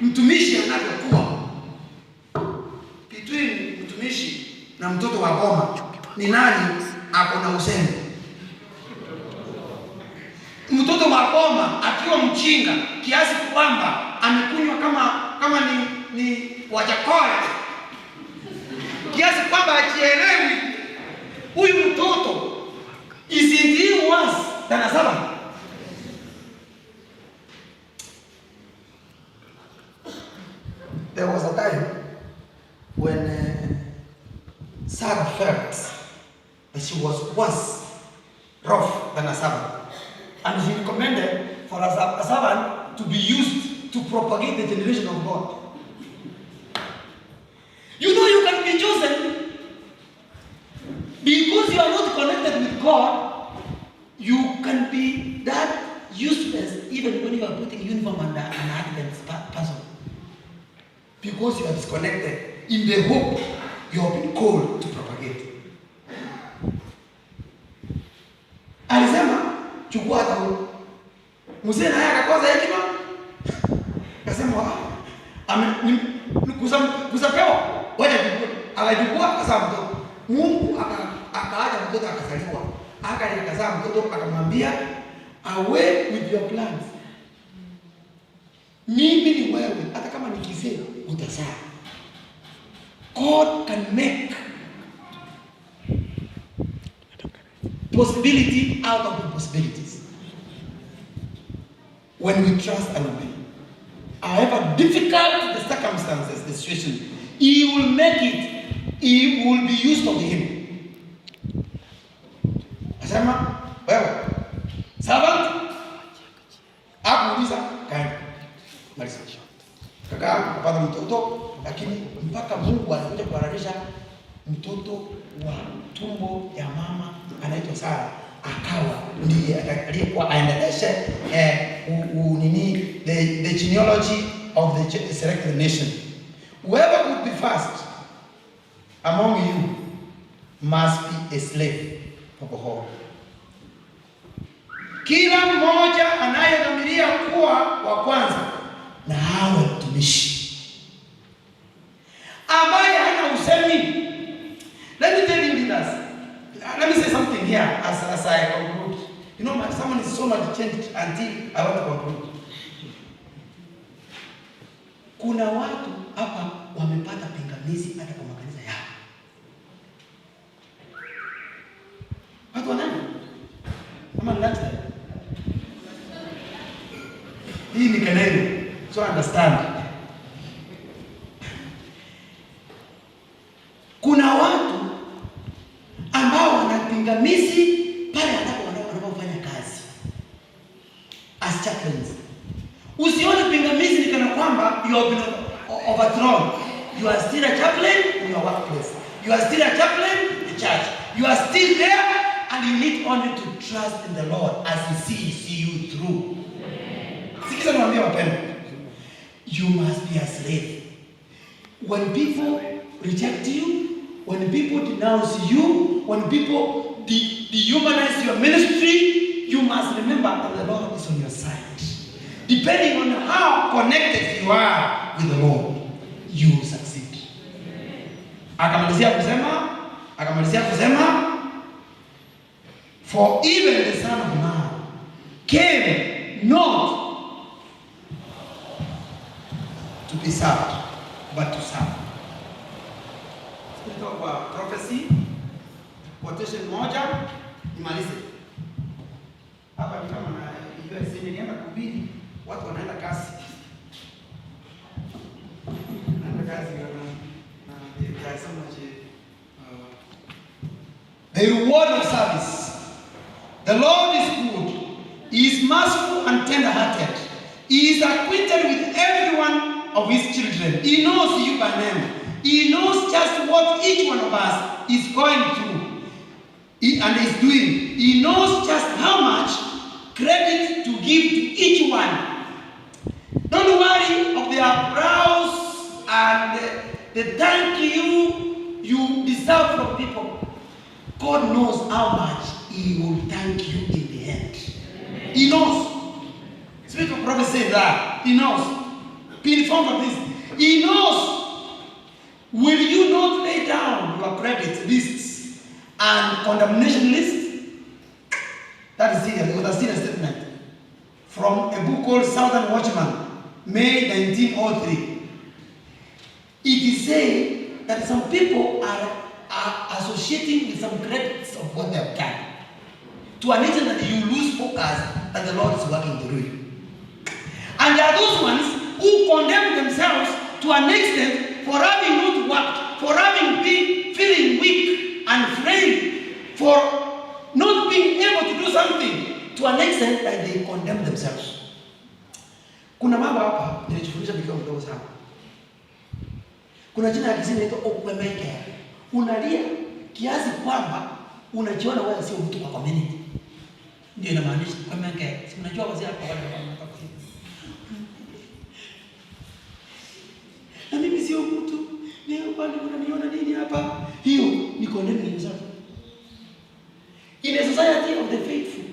mtumishi anavyokuwa. Between mtumishi na mtoto wa boma, ni nani ako na usemi? Mtoto wa boma akiwa mchinga kiasi kwamba amekunywa kama ni wajakoya, kiasi kwamba hajielewi, huyu mtoto isn't he worse than a servant? There was a time when Sarah felt that she was worse rough than a servant, and she recommended for a servant to be used to propagate the generation of God. You know, you can be chosen because you are not connected with God. You can be that useless even when you are putting uniform under an advanced person, because you are disconnected in the hope you have been called to propagate. Alisema chukua hata huyo mzee, naye akakosa hekima, akasema kusapewa waje chukua, akachukua akazaa mtoto. Mungu akaacha mtoto akazaliwa, akazaa mtoto, akamwambia away with your plans, mimi ni wewe, hata kama nikizaa utazaa. God can make possibility out of impossibilities when we trust and obey. However difficult the circumstances, the situation, He will make it. He will be used of Him. Asema wewe servant, akuuliza kaenda malisa kaka akapata mtoto, lakini mpaka Mungu anakuja kuhalalisha mtoto wa tumbo ya mama anaitwa Sara akawa ndiye aliyekuwa aendeleshe the genealogy of the selected nation. Whoever could be first among you must be a slave for the whole. Kila mmoja anayedhamiria kuwa wa kwanza na awe mtumishi ambaye hana usemi. Let me tell you this. Let me say something here as I conclude. You know, someone is so much changed until I want to conclude. Kuna watu hapa wamepata pingamizi hata kwa makanisa yao. Watu wanani? Kama lifestyle. Hii ni keneno. So understand. Kuna watu ambao wanapingamizi pale wanapofanya kazi as chaplains. Usione pingamizi ni kana kwamba you have been overthrown. You are still a chaplain in your workplace. You are still a chaplain in the church. You are still there, and you need only to trust in the Lord as He see you through. Sikiza niwaambie wapendwa, you must be a slave. When people reject you, when people denounce you, when people dehumanize your ministry, you must remember that the Lord is on your side. Depending on how connected you are with the Lord, you will succeed. Akamalizia kusema, for even the Son of Man came not to be served, but to serve. Spirit of prophecy, quotation moja, imalize. Hapa ni kama na hiyo sisi nienda kuhubiri, watu wanaenda kazi. Wanaenda kazi na so much the reward of service. The Lord is good. He is merciful and tender-hearted. He is acquainted with every one of His children. He knows you by name. He knows just what each one of us is going through and is doing. He knows just how much credit to give to each one. Don't worry of the applause and the thank you deserve from people. God knows how much He will thank you in the end. He knows. Spirit of prophecy says that. He knows. be informed of this. He knows. Will you not lay down your credit lists and condemnation lists? That is serious. It was a serious statement from a book called Southern Watchman, May 1903. It is saying that some people are associating with some credits of what they have done, to an extent that you lose focus that the Lord is working through you. And there are those ones who condemn themselves to an extent for having not worked, for having been feeling weak and frail, for not being able to do something, to an extent that they condemn themselves. Kuna mambo hapa nilifundisha nikiwa mdogo sana. Kuna jina akisema inaitwa okwemeke. Unalia kiasi kwamba unajiona wewe sio mtu kwa community. Ndio inamaanisha okwemeke. Si unajua wazee hapa wale wanataka kusema. Na mimi sio mtu. Leo bali unaniona nini hapa? Hiyo ni condemning yourself. In a society of the faithful,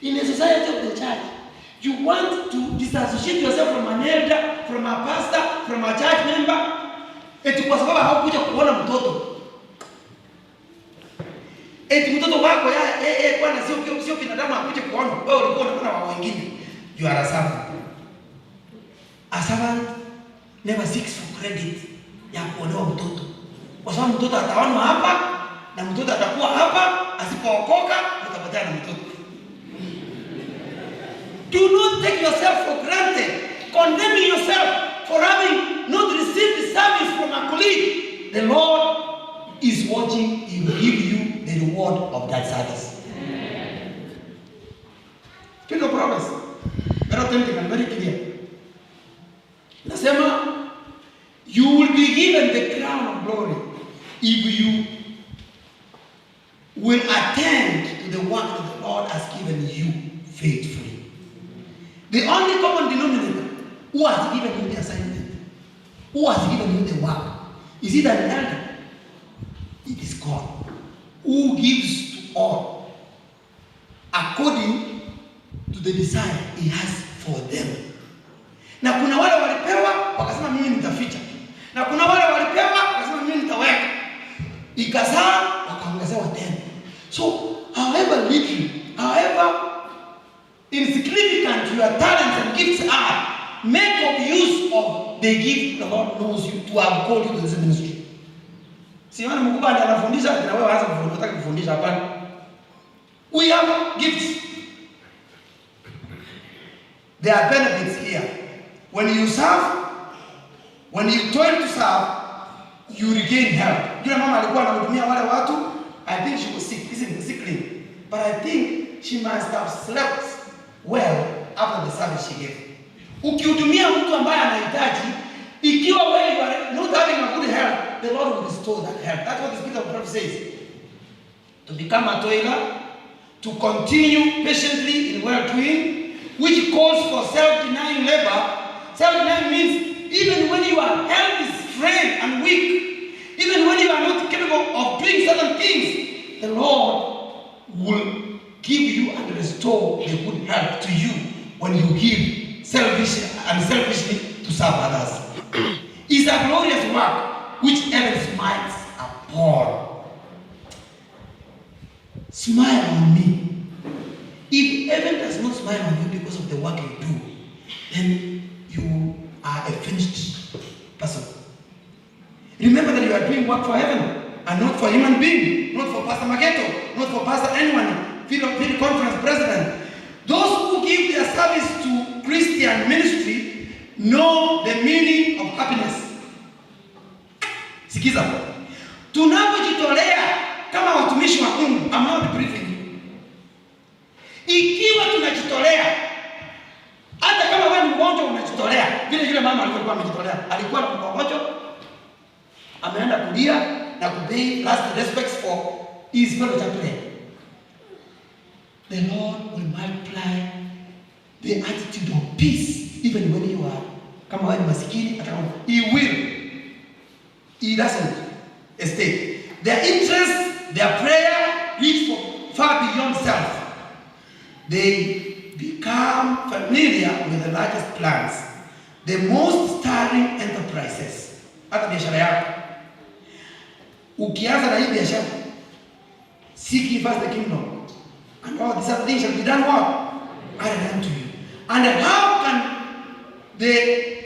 in a society of the church, you want to disassociate yourself from an elder, from a pastor, from a church member. Eti kwa sababu haukuja kuona mtoto. Eti mtoto wako bwana sio binadamu akuje kuona. Wewe ulikuwa unaona wa wengine. You are a servant. A servant never seeks for credit ya kuonewa mtoto. Kwa sababu mtoto ataonwa hapa na mtoto atakuwa hapa, asipookoka utapatana na mtoto. Do not take yourself for granted, condemning yourself for having not received the service from a colleague. The Lord is watching. He will give you the reward of that service. Speak of promise. Very authentic and very clear. Nasema, you will be given the crown of glory if you will attend to the work that the Lord has given you faithfully. The only common denominator who has given you the assignment, who has given you the work, is it an elder? It is God, who gives to all according to the desire He has for them. Na kuna wale walipewa wakasema mimi nitaficha, na kuna wale walipewa wakasema mimi nitaweka, ikazaa wakaongezewa tena. So however little, however insignificant your talents and gifts are, make of use of the gift the Lord knows you to have called you to this ministry. Siona mkubwa ndiye anafundisha na wewe anza kufundisha hapana. We have gifts. There are benefits here. When you serve, when you toil to serve, you regain health. Yule mama alikuwa anahudumia wale watu, I think she was sick, sickly. But I think she must have slept well after the service she gave. Ukihudumia mtu ambaye anahitaji, ikiwa wewe you are not having a good health, the Lord will restore that health. That's what the Spirit of prophet says. To become a toiler, to continue patiently in well-doing, which calls for self-denying labor. Self-denying means even when your health is frail and weak, even when you are not capable of doing certain things, the Lord will give you and restore the good health to you when you give selfishly to serve others. It's a glorious work which heaven smiles upon. Smile on me. If heaven does not smile on you because of the work you do, then you are a finished person. Remember that you are doing work for heaven and not for human being, not for Pastor Mageto, not for Pastor anyone, field conference president. Those who give their service to Christian ministry know the meaning of happiness. Sikiza. Tunapojitolea kama watumishi wa Mungu, I'm not briefing you. Ikiwa tunajitolea, hata kama wewe ni mgonjwa unajitolea, vile yule mama alikuwa amejitolea, alikuwa na mgonjwa, ameenda kulia na kupay last respects for his fellow chaplain. The Lord will multiply the attitude of peace even when you are kama wewe ni masikini, He will. He doesn't escape. Their interest, their prayer reach far beyond self. They become familiar with the largest plans. The most prospering enterprises. Hata biashara yako ukianza na hii biashara, seek ye first the kingdom, and all these other things shall be done what? Added unto you. And how can the